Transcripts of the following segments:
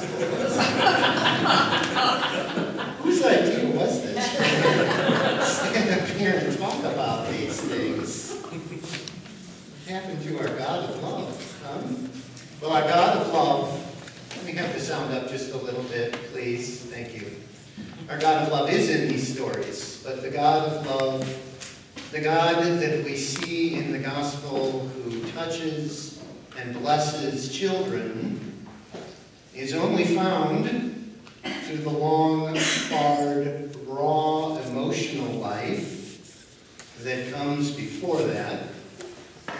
gospel. Whose idea was this? Stand up here and talk about these things. What happened to our God of love? Well, our God of love, let me have the sound up just a little bit, please. Thank you. Our God of love is in these stories, but the God of love, the God that we see in the gospel who touches and blesses children, is only found through the long, hard, raw, emotional life that comes before that,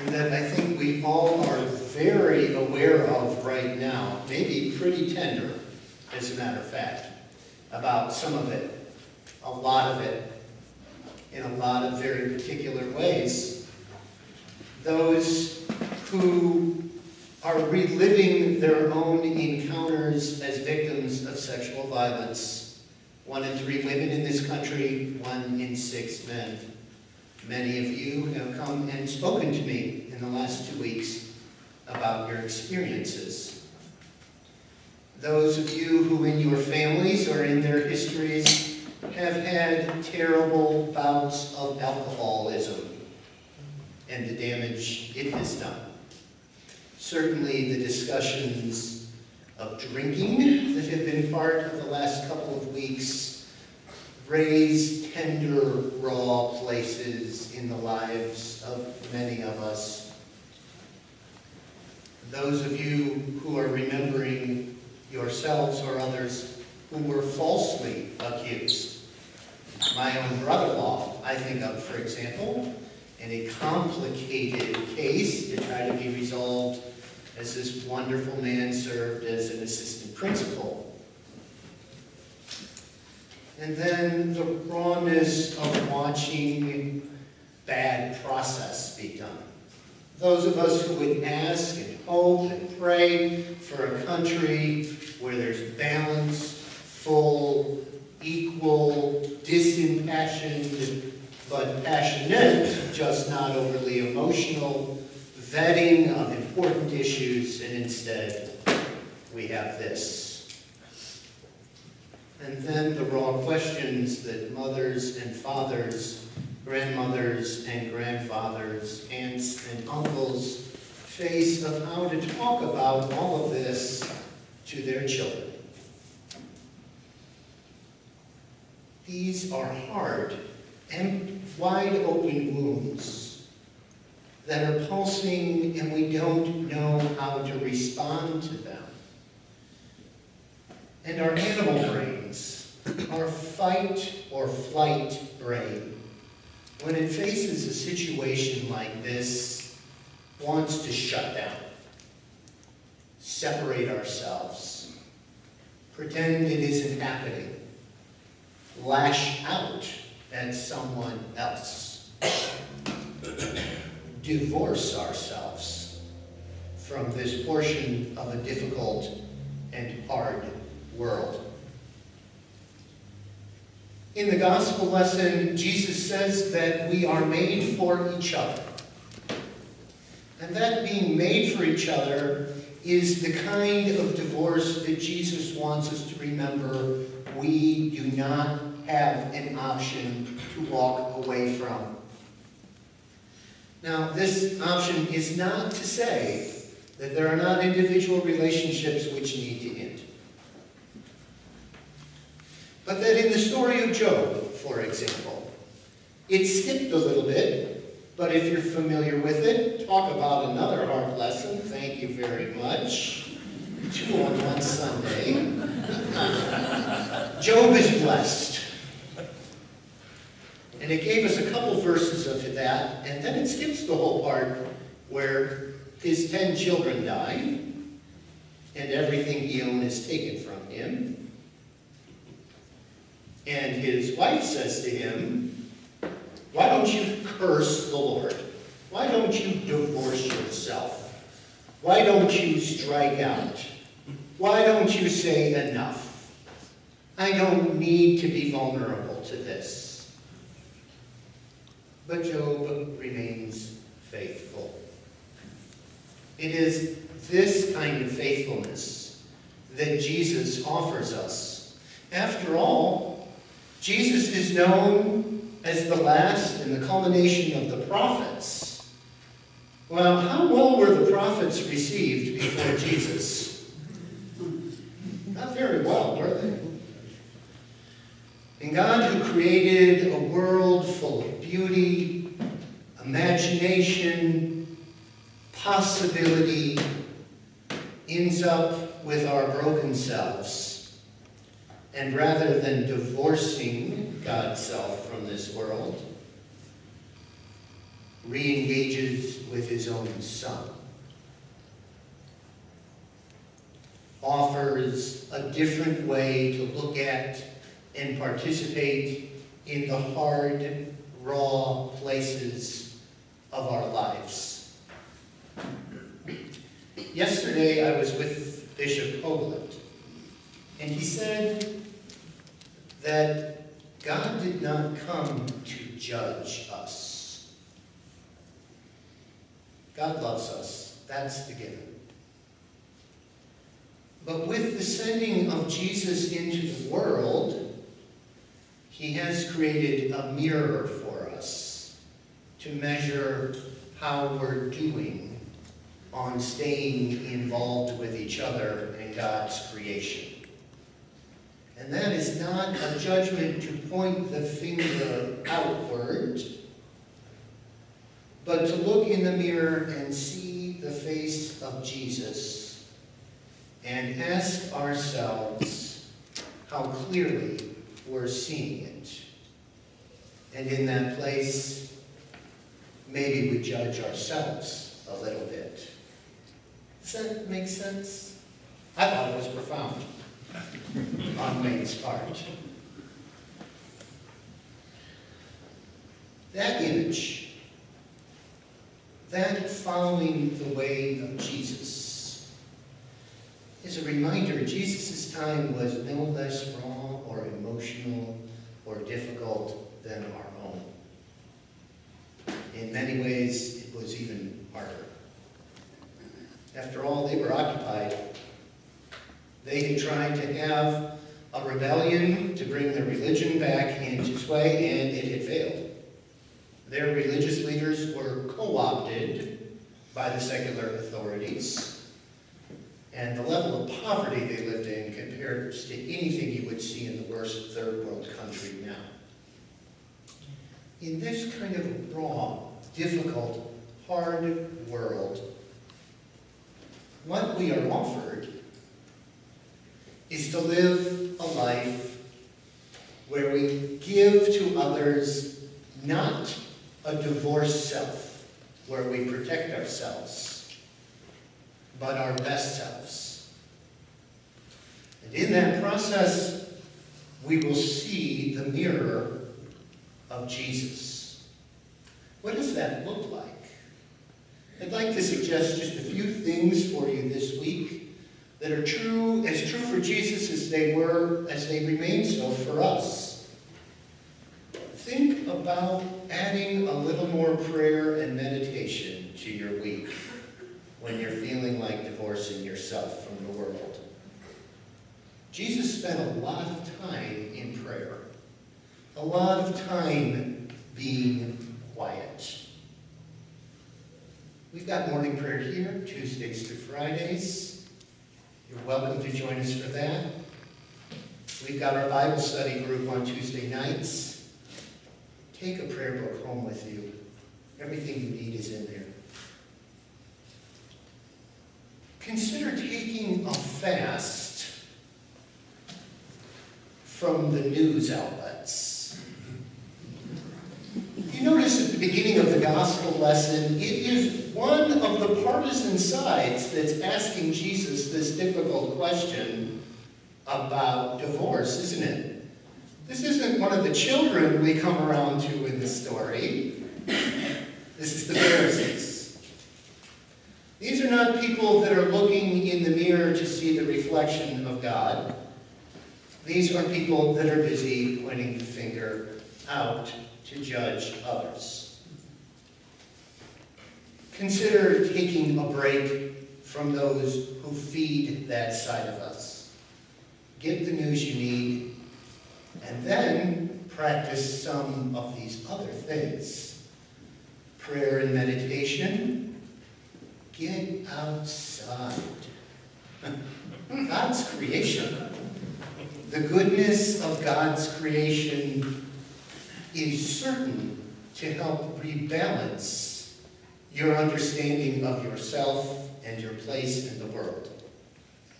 and that I think we all are very aware of right now, maybe pretty tender, as a matter of fact, about some of it, a lot of it, in a lot of very particular ways. Those who are reliving their own encounters as victims of sexual violence. 1 in 3 women in this country, 1 in 6 men. Many of you have come and spoken to me in the last 2 weeks about your experiences. Those of you who in your families or in their histories have had terrible bouts of alcoholism and the damage it has done. Certainly the discussions of drinking that have been part of the last couple of weeks raise tender, raw places in the lives of many of us. Those of you who are remembering yourselves or others who were falsely accused. My own brother-in-law, I think of, for example, in a complicated case to try to be resolved as this wonderful man served as an assistant principal. And then the rawness of watching bad process be done. Those of us who would ask and hope and pray for a country where there's balanced, full, equal, disimpassioned, but passionate, just not overly emotional, vetting of important issues, and instead we have this. And then the raw questions that mothers and fathers, grandmothers and grandfathers, aunts and uncles face of how to talk about all of this to their children. These are hard and wide open wounds that are pulsing and we don't know how to respond to them. And our animal brains, our fight or flight brain, when it faces a situation like this, wants to shut down, separate ourselves, pretend it isn't happening, lash out at someone else, divorce ourselves from this portion of a difficult and hard world. In the gospel lesson, Jesus says that we are made for each other. And that being made for each other is the kind of divorce that Jesus wants us to remember we do not have an option to walk away from. Now, this option is not to say that there are not individual relationships which need to end. But that in the story of Job, for example, it skipped a little bit, but if you're familiar with it, talk about another hard lesson. Thank you very much. 2 on 1 Sunday. Job is blessed. And it gave us a couple verses of that, and then it skips the whole part where his 10 children die, and everything he owned is taken from him. And his wife says to him, why don't you curse the Lord? Why don't you divorce yourself? Why don't you strike out? Why don't you say enough? I don't need to be vulnerable to this. But Job remains faithful. It is this kind of faithfulness that Jesus offers us. After all, Jesus is known as the last and the culmination of the prophets. Well, how well were the prophets received before Jesus? Not very well, were they? And God, who created a world full of beauty, imagination, possibility, ends up with our broken selves. And rather than divorcing God's self from this world, re-engages with his own Son. Offers a different way to look at and participate in the hard, raw places of our lives. Yesterday I was with Bishop Hoagland, and he said that God did not come to judge us. God loves us. That's the given. But with the sending of Jesus into the world, he has created a mirror for us to measure how we're doing on staying involved with each other and God's creation. And that is not a judgment to point the finger outward, but to look in the mirror and see the face of Jesus and ask ourselves how clearly we're seeing it. And in that place, maybe we judge ourselves a little bit. Does that make sense? I thought it was profound on Wayne's part. That image, that following the way of Jesus, is a reminder Jesus' time was no less raw or emotional or difficult than our own. In many ways, it was even harder. After all, they were occupied. They had tried to have a rebellion to bring their religion back into sway, and it had failed. Their religious leaders were co-opted by the secular authorities, and the level of poverty they lived in compares to anything you would see in the worst third world country now. In this kind of raw, difficult, hard world, what we are offered is to live a life where we give to others not a divorced self, where we protect ourselves, but our best selves. And in that process, we will see the mirror of Jesus. What does that look like? I'd like to suggest just a few things for you this week that are true for Jesus as they remain so for us. Think about adding a little more prayer and meditation to your week when you're feeling like divorcing yourself from the world. Jesus spent a lot of time in prayer, a lot of time being quiet. We've got morning prayer here, Tuesdays through Fridays. You're welcome to join us for that. We've got our Bible study group on Tuesday nights. Take a prayer book home with you. Everything you need is in there. Consider taking a fast from the news outlets. You notice at the beginning of the gospel lesson, it is one of the partisan sides that's asking Jesus this difficult question about divorce, isn't it? This isn't one of the children we come around to in the story. This is the Pharisees. These are not people that are looking in the mirror to see the reflection of God. These are people that are busy pointing the finger out to judge others. Consider taking a break from those who feed that side of us. get the news you need, and then practice some of these other things. Prayer and meditation. Get outside. God's creation. The goodness of God's creation is certain to help rebalance your understanding of yourself and your place in the world.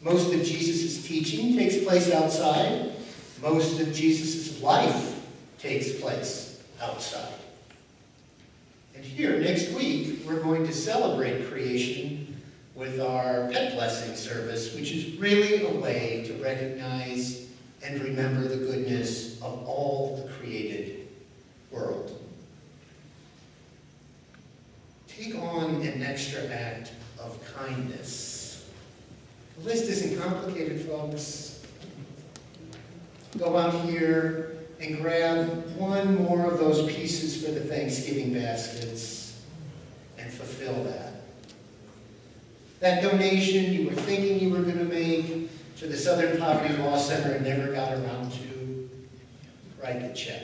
Most of Jesus' teaching takes place outside. Most of Jesus' life takes place outside. And here, next week, we're going to celebrate creation with our pet blessing service, which is really a way to recognize and remember the goodness of all the created world. Take on an extra act of kindness. The list isn't complicated, folks. Go out here and grab one more of those pieces for the Thanksgiving baskets and fulfill that. That donation you were thinking you were going to make to the Southern Poverty Law Center and never got around to, write the check.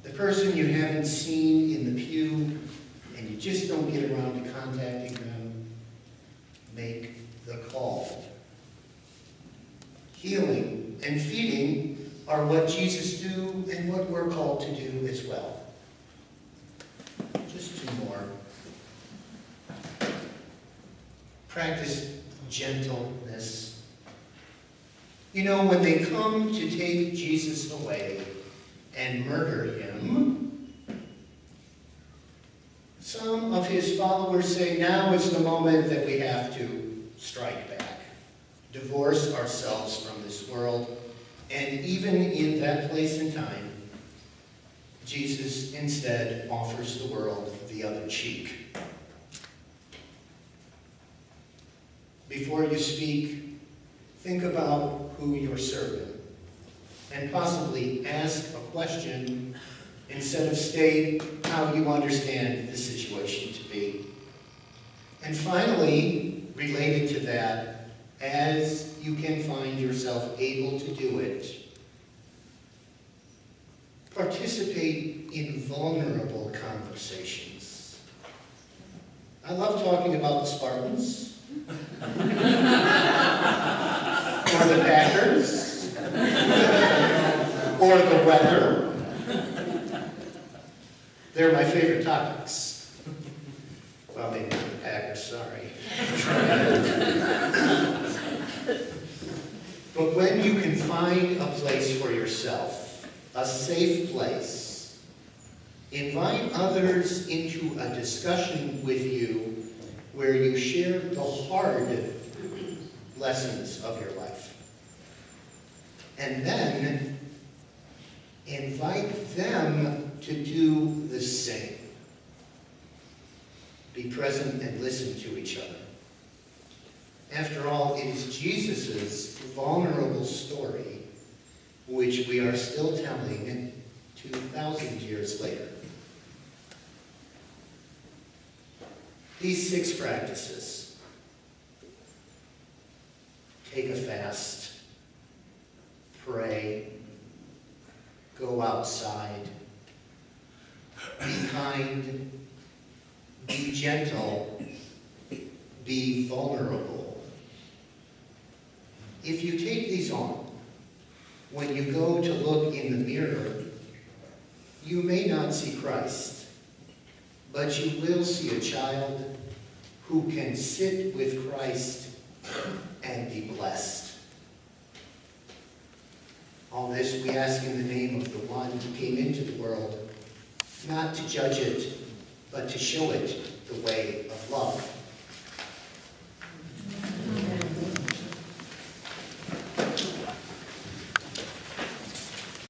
The person you haven't seen in the pew and you just don't get around to contacting them, make the call. Healing and feeding are what Jesus do and what we're called to do as well. Just two more. Practice gentleness. You know, when they come to take Jesus away and murder him, some of his followers say, now is the moment that we have to strike back, divorce ourselves from this world. And even in that place and time, Jesus instead offers the world the other cheek. Before you speak, think about who you're serving, and possibly ask a question instead of state how you understand the situation to be. And finally, related to that, as you can find yourself able to do it, participate in vulnerable conversations. I love talking about the Spartans, or the Packers, or the weather. They're my favorite topics. Well, maybe not the Packers, sorry. But when you can find a place for yourself, a safe place, invite others into a discussion with you where you share the hard lessons of your life. And then invite them to do the same. Be present and listen to each other. After all, it is Jesus' vulnerable story which we are still telling 2,000 years later. These 6 practices. Take a fast. Pray. Go outside. Be kind. Be gentle. Be vulnerable. If you take these on, when you go to look in the mirror, you may not see Christ, but you will see a child who can sit with Christ and be blessed. All this we ask in the name of the one who came into the world, not to judge it, but to show it the way of love.